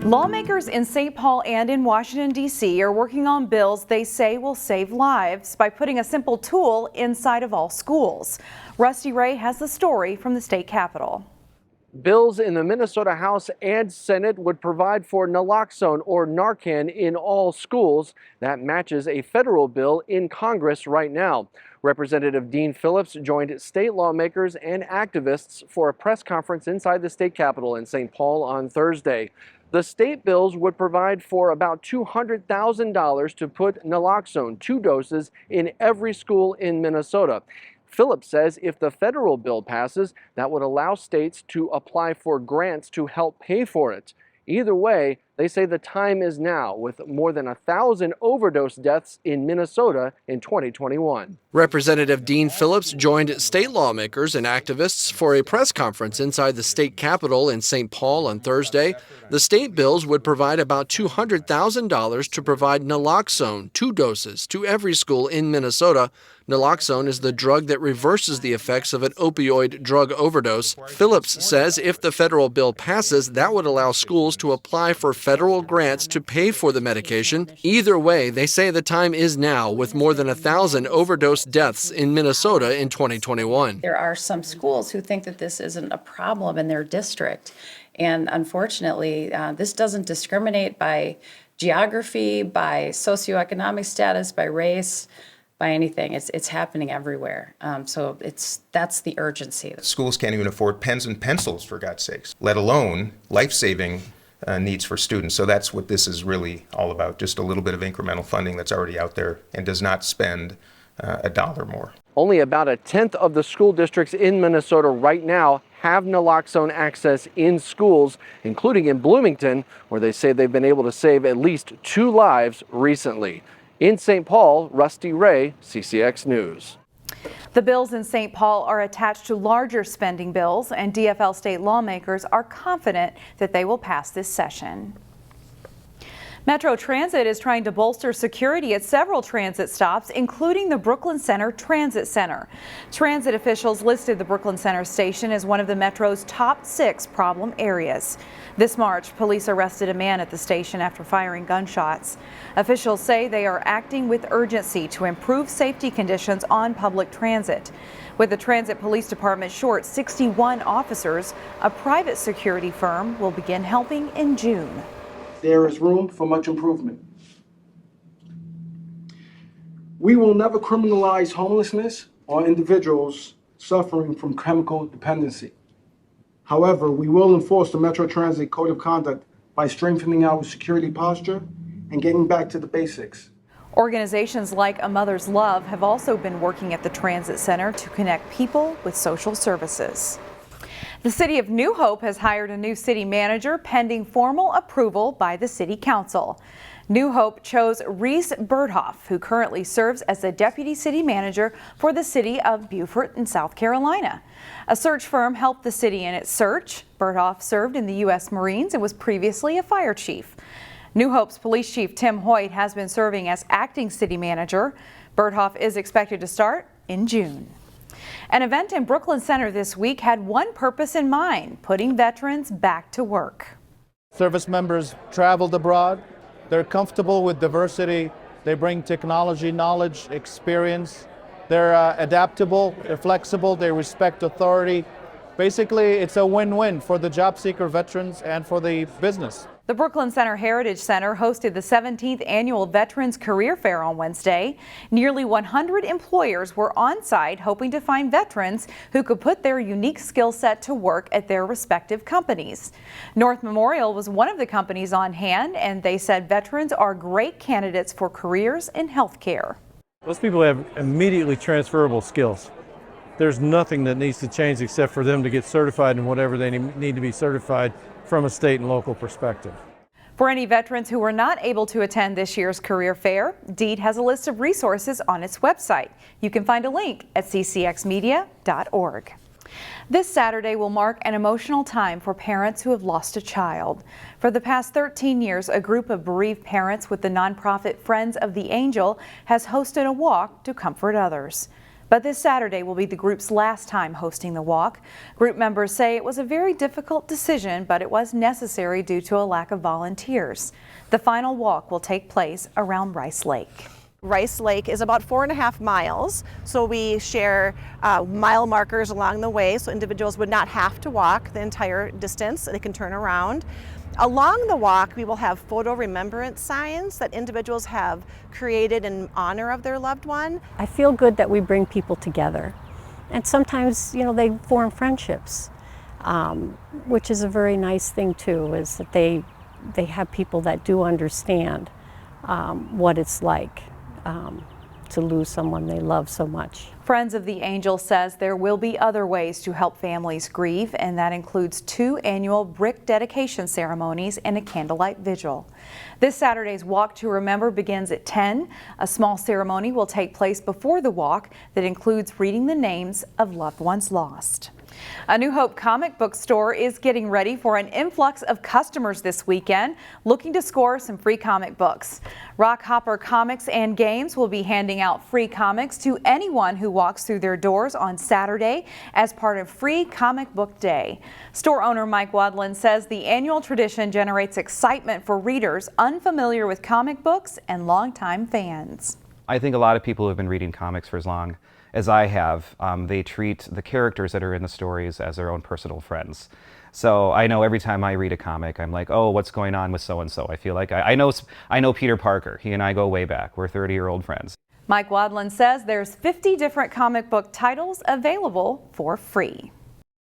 Lawmakers in St. Paul and in Washington, D.C. are working on bills they say will save lives by putting a simple tool inside of all schools. Rusty Ray has the story from the state capitol. Bills in the Minnesota House and Senate would provide for naloxone or Narcan in all schools. That matches a federal bill in Congress right now. Representative Dean Phillips joined state lawmakers and activists for a press conference inside the state capitol in St. Paul on Thursday. The state bills would provide for about $200,000 to put naloxone, 2 doses, in every school in Minnesota. Phillips says if the federal bill passes, that would allow states to apply for grants to help pay for it. Either way, they say the time is now, with more than 1,000 overdose deaths in Minnesota in 2021. Representative Dean Phillips joined state lawmakers and activists for a press conference inside the state capitol in St. Paul on Thursday. The state bills would provide about $200,000 to provide naloxone, 2 doses, to every school in Minnesota. Naloxone is the drug that reverses the effects of an opioid drug overdose. Phillips says if the federal bill passes, that would allow schools to apply for federal grants to pay for the medication. Either way, they say the time is now, with more than 1,000 overdose deaths in Minnesota in 2021. There are some schools who think that this isn't a problem in their district. And unfortunately, this doesn't discriminate by geography, by socioeconomic status, by race, by anything. It's happening everywhere. So that's the urgency. Schools can't even afford pens and pencils, for God's sakes, let alone life-saving needs for students. So that's what this is really all about, just a little bit of incremental funding that's already out there and does not spend $1 more. Only about 1/10 of the school districts in Minnesota right now have naloxone access in schools, including in Bloomington, where they say they've been able to save at least 2 lives recently. In St. Paul, Rusty Ray, CCX News. The bills in St. Paul are attached to larger spending bills, and DFL state lawmakers are confident that they will pass this session. Metro Transit is trying to bolster security at several transit stops, including the Brooklyn Center Transit Center. Transit officials listed the Brooklyn Center station as one of the Metro's top 6 problem areas. This March, police arrested a man at the station after firing gunshots. Officials say they are acting with urgency to improve safety conditions on public transit. With the Transit Police Department short 61 officers, a private security firm will begin helping in June. There is room for much improvement. We will never criminalize homelessness or individuals suffering from chemical dependency. However, we will enforce the Metro Transit Code of Conduct by strengthening our security posture and getting back to the basics. Organizations like A Mother's Love have also been working at the Transit Center to connect people with social services. The city of New Hope has hired a new city manager pending formal approval by the city council. New Hope chose Reese Birdhoff, who currently serves as the deputy city manager for the city of Beaufort in South Carolina. A search firm helped the city in its search. Birdhoff served in the U.S. Marines and was previously a fire chief. New Hope's police chief Tim Hoyt has been serving as acting city manager. Birdhoff is expected to start in June. An event in Brooklyn Center this week had one purpose in mind: putting veterans back to work. Service members traveled abroad. They're comfortable with diversity. They bring technology, knowledge, experience. They're adaptable, they're flexible, they respect authority. Basically, it's a win-win for the job seeker veterans and for the business. The Brooklyn Center Heritage Center hosted the 17th annual Veterans Career Fair on Wednesday. Nearly 100 employers were on site hoping to find veterans who could put their unique skill set to work at their respective companies. North Memorial was one of the companies on hand, and they said veterans are great candidates for careers in healthcare. Those people have immediately transferable skills. There's nothing that needs to change except for them to get certified in whatever they need to be certified from a state and local perspective. For any veterans who were not able to attend this year's career fair, DEED has a list of resources on its website. You can find a link at ccxmedia.org. This Saturday will mark an emotional time for parents who have lost a child. For the past 13 years, a group of bereaved parents with the nonprofit Friends of the Angel has hosted a walk to comfort others. But this Saturday will be the group's last time hosting the walk. Group members say it was a very difficult decision, but it was necessary due to a lack of volunteers. The final walk will take place around Rice Lake. Rice Lake is about 4.5 miles, so we share mile markers along the way so individuals would not have to walk the entire distance. They can turn around. Along the walk, we will have photo remembrance signs that individuals have created in honor of their loved one. I feel good that we bring people together, and sometimes, you know, they form friendships, which is a very nice thing too, is that they have people that do understand what it's like to lose someone they love so much. Friends of the Angel says there will be other ways to help families grieve, and that includes 2 annual brick dedication ceremonies and a candlelight vigil. This Saturday's Walk to Remember begins at 10. A small ceremony will take place before the walk that includes reading the names of loved ones lost. A New Hope comic book store is getting ready for an influx of customers this weekend looking to score some free comic books. Rockhopper Comics and Games will be handing out free comics to anyone who walks through their doors on Saturday as part of Free Comic Book Day. Store owner Mike Wadlin says the annual tradition generates excitement for readers unfamiliar with comic books and longtime fans. I think a lot of people who have been reading comics for as long as I have, they treat the characters that are in the stories as their own personal friends. So I know every time I read a comic, I'm like, oh, what's going on with so-and-so? I feel like I know Peter Parker. He and I go way back. We're 30-year-old friends. Mike Wadlin says there's 50 different comic book titles available for free.